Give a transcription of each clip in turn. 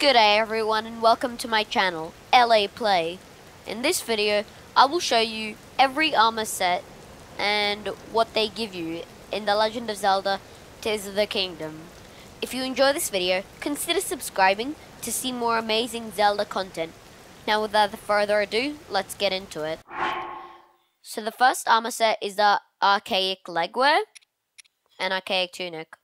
Good day everyone and welcome to my channel, LA Play. In this video, I will show you every armor set and what they give you in The Legend of Zelda Tears of the Kingdom. If you enjoy this video, consider subscribing to see more amazing Zelda content. Now without further ado, let's get into it. So the first armor set is the Archaic Legwear and Archaic Tunic.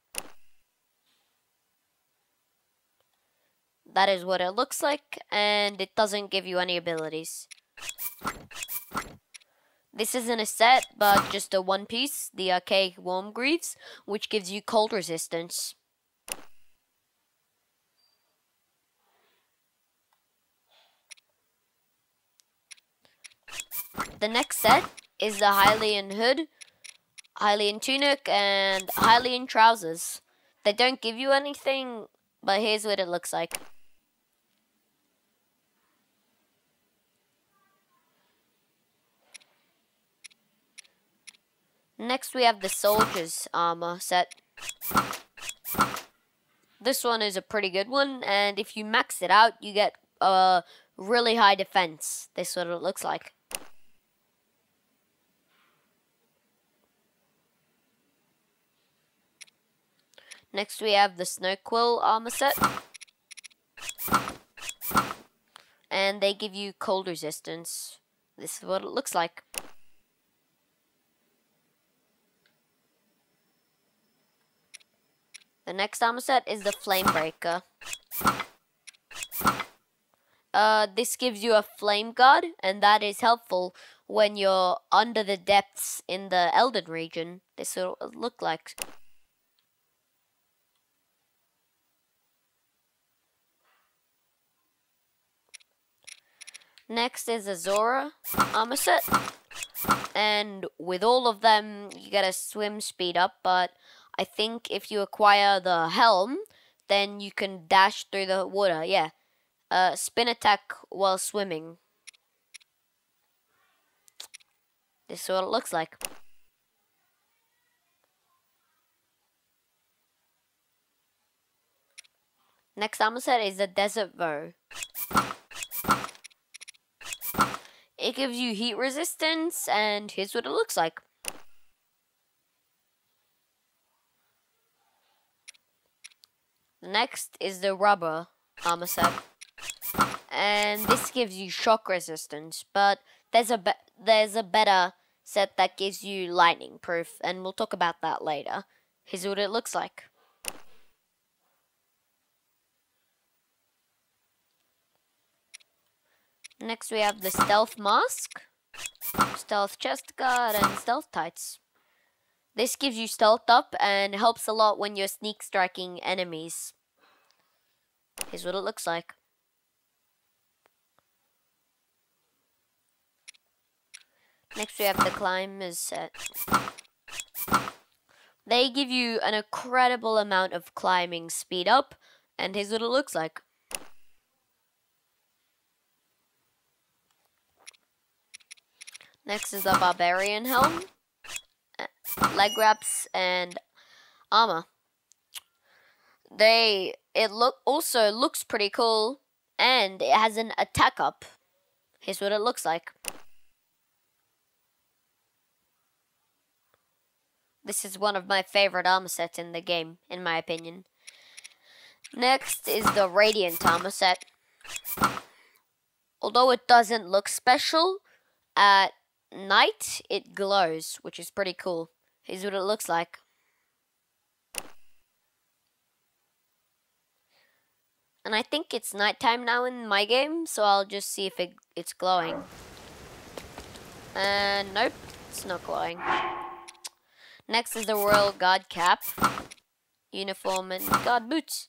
That is what it looks like, and it doesn't give you any abilities. This isn't a set, but just a one piece, the Archaic Warm Greaves, which gives you cold resistance. The next set is the Hylian Hood, Hylian Tunic, and Hylian Trousers. They don't give you anything, but here's what it looks like. Next we have the Soldier's Armor set. This one is a pretty good one, and if you max it out, you get a really high defense. This is what it looks like. Next we have the Snowquill Armor set. And they give you cold resistance. This is what it looks like. The next armor set is the Flamebreaker. This gives you a Flame Guard, and that is helpful when you're under the depths in the Elden region. This will look like. Next is a Zora armor set, and with all of them you get a swim speed up, but I think if you acquire the helm, then you can dash through the water. Yeah, spin attack while swimming. This is what it looks like. Next armor set is the Desert Bow. It gives you heat resistance, and here's what it looks like. Next is the Rubber armor set, and this gives you shock resistance, but there's a better set that gives you lightning proof, and we'll talk about that later. Here's what it looks like. Next we have the Stealth Mask, Stealth Chest Guard, and Stealth Tights. This gives you stealth up and helps a lot when you're sneak striking enemies. Here's what it looks like. Next we have the Climbers set. They give you an incredible amount of climbing speed up, and here's what it looks like. Next is the Barbarian Helm, leg wraps, and armor. It also looks pretty cool, and it has an attack up. Here's what it looks like. This is one of my favorite armor sets in the game, in my opinion. Next is the Radiant armor set. Although it doesn't look special, at night it glows, which is pretty cool. Here's what it looks like. And I think it's nighttime now in my game, so I'll just see if it's glowing. And nope, it's not glowing. Next is the Royal Guard cap, uniform, and guard boots.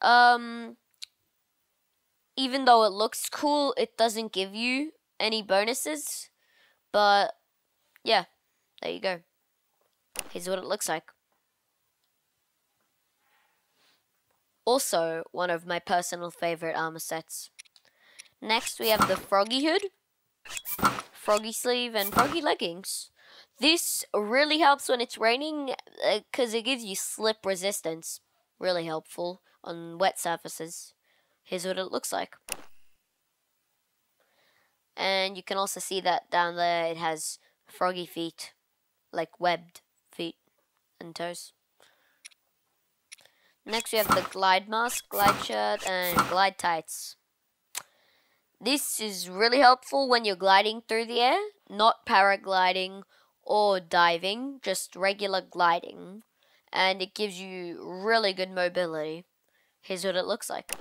Even though it looks cool, it doesn't give you any bonuses. But yeah, there you go. Here's what it looks like. Also, one of my personal favorite armor sets. Next, we have the Froggy Hood, Froggy Sleeve, and Froggy Leggings. This really helps when it's raining because it gives you slip resistance. Really helpful on wet surfaces. Here's what it looks like. And you can also see that down there it has froggy feet, like webbed feet and toes. Next we have the glide mask, glide shirt, and glide tights. This is really helpful when you're gliding through the air, not paragliding or diving, just regular gliding. And it gives you really good mobility. Here's what it looks like.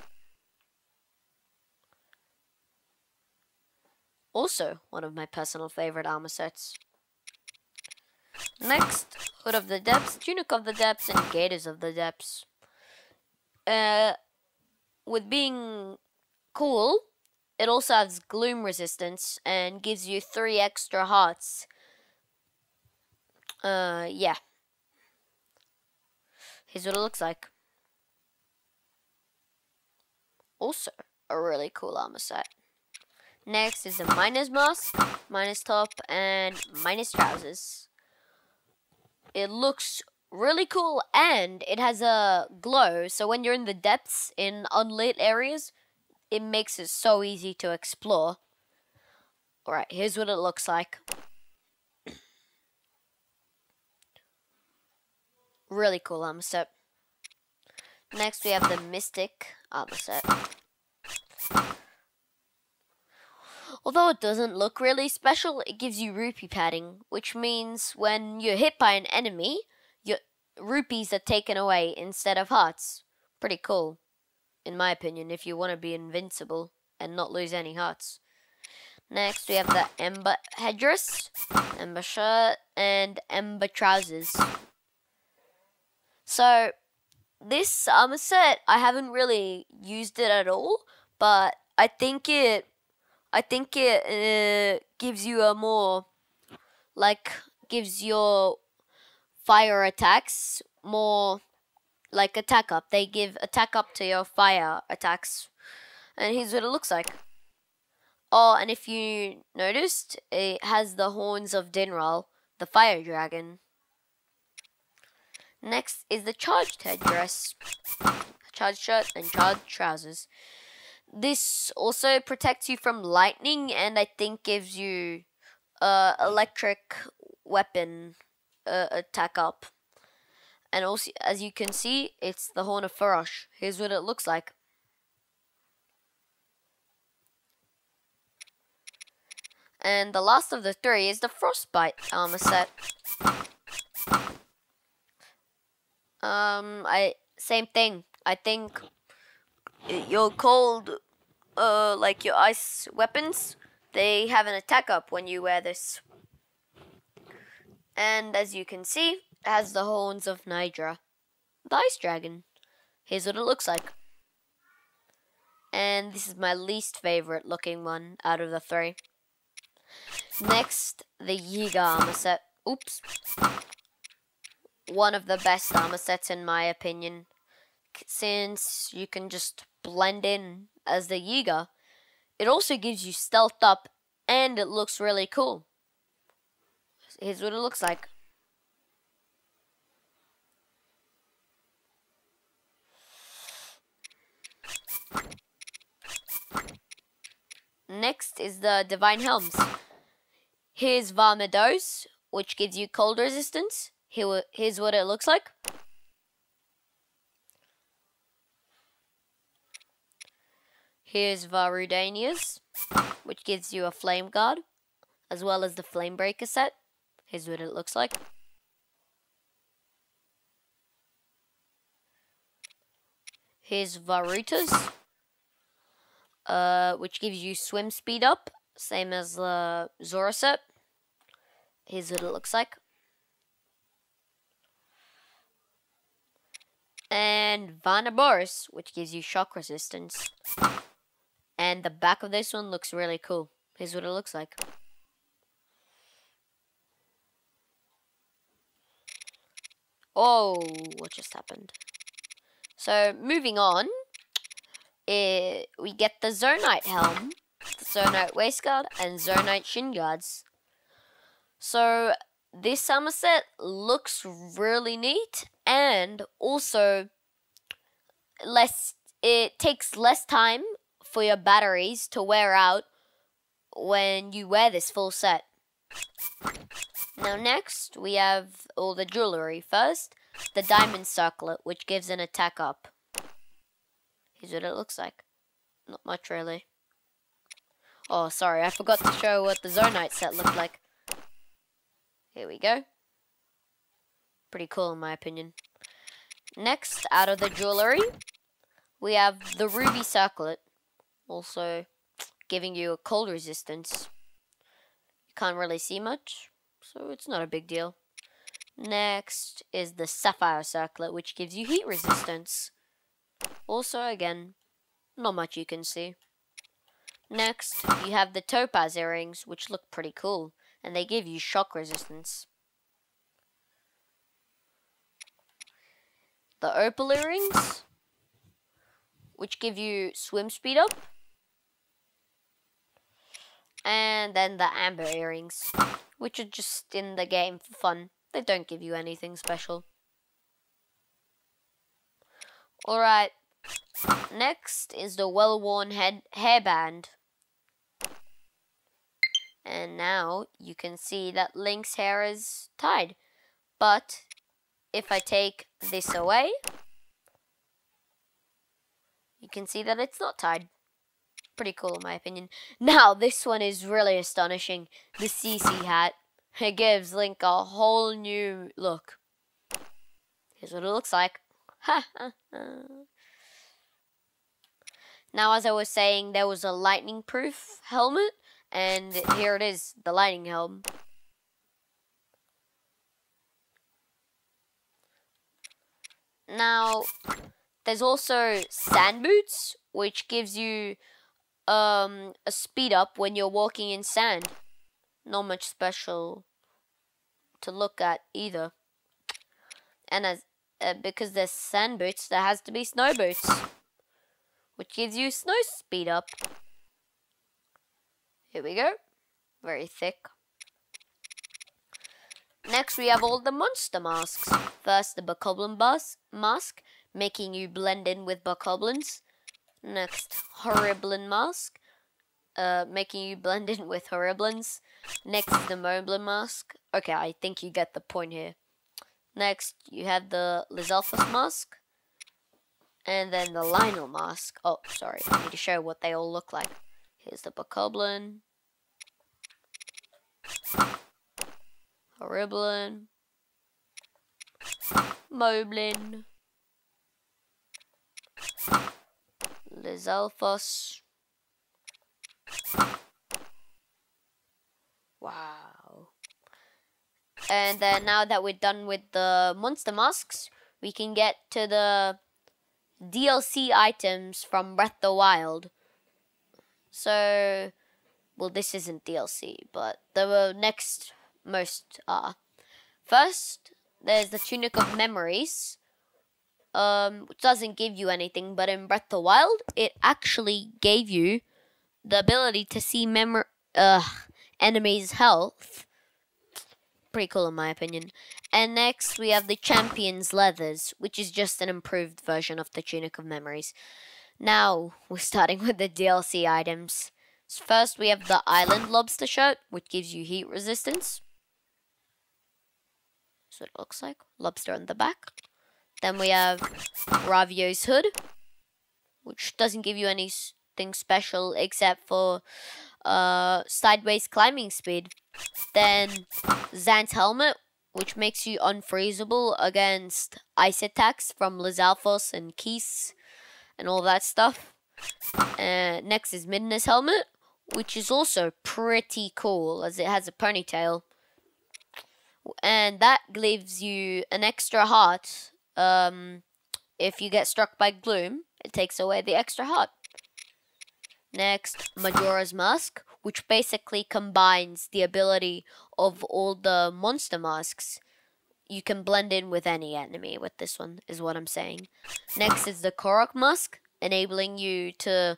Also, one of my personal favorite armor sets. Next, Hood of the Depths, Tunic of the Depths, and Gaiters of the Depths. With being cool, it also has gloom resistance and gives you 3 extra hearts. Yeah. Here's what it looks like. Also, a really cool armor set. Next is the Miner's Mask, Miner's Top, and Miner's Trousers. It looks really cool and it has a glow, so when you're in the depths in unlit areas, it makes it so easy to explore. Alright, here's what it looks like. Really cool armor set. Next we have the Mystic armor set. Although it doesn't look really special, it gives you rupee padding, which means when you're hit by an enemy, your rupees are taken away instead of hearts. Pretty cool, in my opinion, if you want to be invincible and not lose any hearts. Next, we have the Ember headdress, Ember shirt, and Ember trousers. So, this armor set, I haven't really used it at all, but I think it gives you a more, gives your fire attacks more, attack up. They give attack up to your fire attacks. And here's what it looks like. Oh, and if you noticed, it has the horns of Dinral, the fire dragon. Next is the charged headdress, charged shirt, and charged trousers. This also protects you from lightning and I think gives you electric weapon attack up. And also, as you can see, it's the Horn of Farosh. Here's what it looks like. And the last of the 3 is the Frostbite armor set. Same thing. I think your cold, your ice weapons, they have an attack up when you wear this. And as you can see, it has the horns of Nidra, the ice dragon. Here's what it looks like. And this is my least favorite looking one out of the 3. Next, the Yiga armor set. Oops. One of the best armor sets in my opinion, since you can just blend in as the Yiga. It also gives you stealth up and it looks really cool. Here's what it looks like. Next is the Divine Helms. Here's Varmedos, which gives you cold resistance. Here's what it looks like. Here's Varudania's, which gives you a Flame Guard, as well as the Flame Breaker set. Here's what it looks like. Here's Varuta's, which gives you swim speed up, same as the Zora set. Here's what it looks like. And Vanaboris, which gives you shock resistance. And the back of this one looks really cool. Here's what it looks like. Oh, what just happened? So, moving on, we get the Zonite helm, the Zonite waistguard, and Zonite shin guards. So, this armor set looks really neat and also less it takes less time for your batteries to wear out when you wear this full set. Now next, we have all the jewelry. First, the diamond circlet, which gives an attack up. Here's what it looks like. Not much, really. Oh, sorry, I forgot to show what the Zonite set looked like. Here we go. Pretty cool, in my opinion. Next, out of the jewelry, we have the ruby circlet, also giving you a cold resistance. You can't really see much, so it's not a big deal. Next is the sapphire circlet, which gives you heat resistance. Also, again, not much you can see. Next, you have the topaz earrings, which look pretty cool, and they give you shock resistance. The opal earrings, which give you swim speed up. And then the amber earrings, which are just in the game for fun. They don't give you anything special. Alright, next is the well-worn hairband. And now you can see that Link's hair is tied. But if I take this away, you can see that it's not tied. Pretty cool in my opinion. Now this one is really astonishing. The CC hat. It gives Link a whole new look. Here's what it looks like. Now, as I was saying, there was a lightning proof helmet, and here it is, the lightning helm. Now, there's also sand boots, which gives you a speed up when you're walking in sand. Not much special to look at either. And as because there's sand boots, there has to be snow boots, which gives you snow speed up. Here we go. Very thick. Next, we have all the monster masks. First, the bokoblin mask, making you blend in with bokoblins. Next, horriblin mask, making you blend in with horriblins. Next is the moblin mask. Okay, I think you get the point here. Next, you have the Lizalfos mask. And then the Lionel mask. Oh, sorry, I need to show what they all look like. Here's the bokoblin. Horriblin. Moblin. Lizalfos. Wow. And then now that we're done with the monster masks, we can get to the DLC items from Breath of the Wild. So, well, this isn't DLC, but the next most are. First, there's the Tunic of Memories, which doesn't give you anything, but in Breath of the Wild, it actually gave you the ability to see enemies' health. Pretty cool in my opinion. And next we have the Champion's Leathers, which is just an improved version of the Tunic of Memories. Now we're starting with the DLC items. So first we have the Island Lobster shirt, which gives you heat resistance. That's what it looks like. Lobster on the back. Then we have Ravio's hood, which doesn't give you anything special except for sideways climbing speed. Then Zan's helmet, which makes you unfreezable against ice attacks from Lizalfos and Keese and all that stuff. Next is Midna's helmet, which is also pretty cool as it has a ponytail. And that gives you an extra heart. If you get struck by gloom, it takes away the extra heart. Next, Majora's Mask, which basically combines the ability of all the monster masks. You can blend in with any enemy with this one, is what I'm saying. Next is the Korok Mask, enabling you to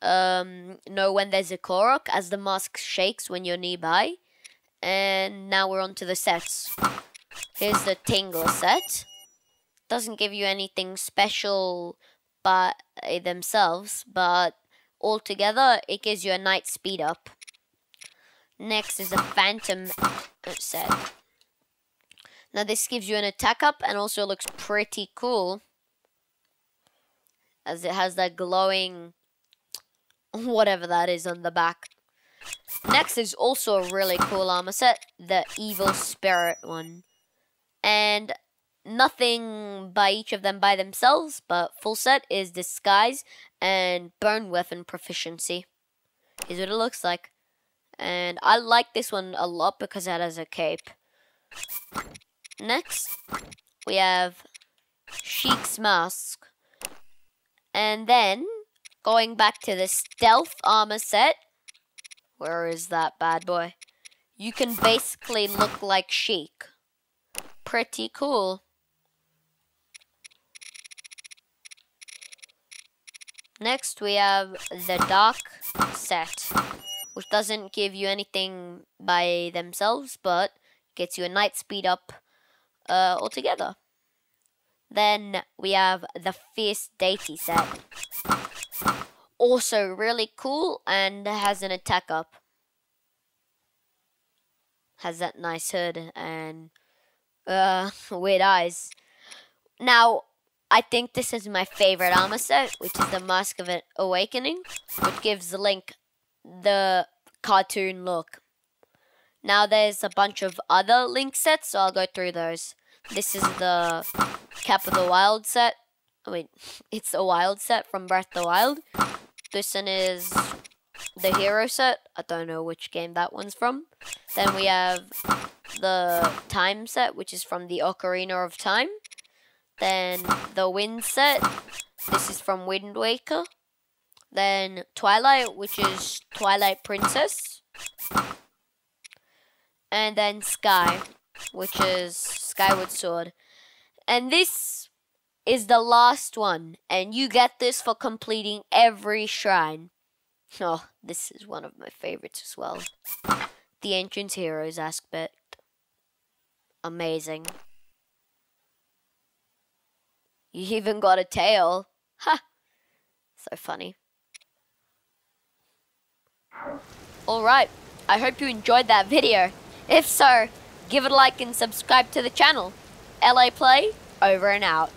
know when there's a Korok as the mask shakes when you're nearby. And now we're on to the sets. Here's the Tingle set. Doesn't give you anything special by themselves, but altogether it gives you a night speed up. Next is a phantom set. Now this gives you an attack up and also looks pretty cool, as it has that glowing whatever that is on the back. Next is also a really cool armor set, the evil spirit one. And nothing by each of them by themselves, but full set is disguise and burn weapon proficiency. Here's what it looks like. And I like this one a lot because it has a cape. Next, we have Sheik's mask. And then, going back to the stealth armor set, where is that bad boy? You can basically look like Sheik. Pretty cool. Next we have the dark set, which doesn't give you anything by themselves, but gets you a night speed up altogether. Then we have the fierce deity set. Also really cool and has an attack up. Has that nice hood and weird eyes. Now, I think this is my favorite armor set, which is the Mask of Awakening, which gives Link the cartoon look. Now there's a bunch of other Link sets, so I'll go through those. This is the Cap of the Wild set. Wait, it's the Wild set from Breath of the Wild. This one is the Hero set. I don't know which game that one's from. Then we have the Time set, which is from the Ocarina of Time. Then the Wind set. This is from Wind Waker. Then Twilight, which is Twilight Princess. And then Sky, which is Skyward Sword. And this is the last one. And you get this for completing every shrine. Oh, this is one of my favorites as well. The Ancient Heroes aspect. Amazing. You even got a tail. Ha! So funny. Alright, I hope you enjoyed that video. If so, give it a like and subscribe to the channel. LA Play, over and out.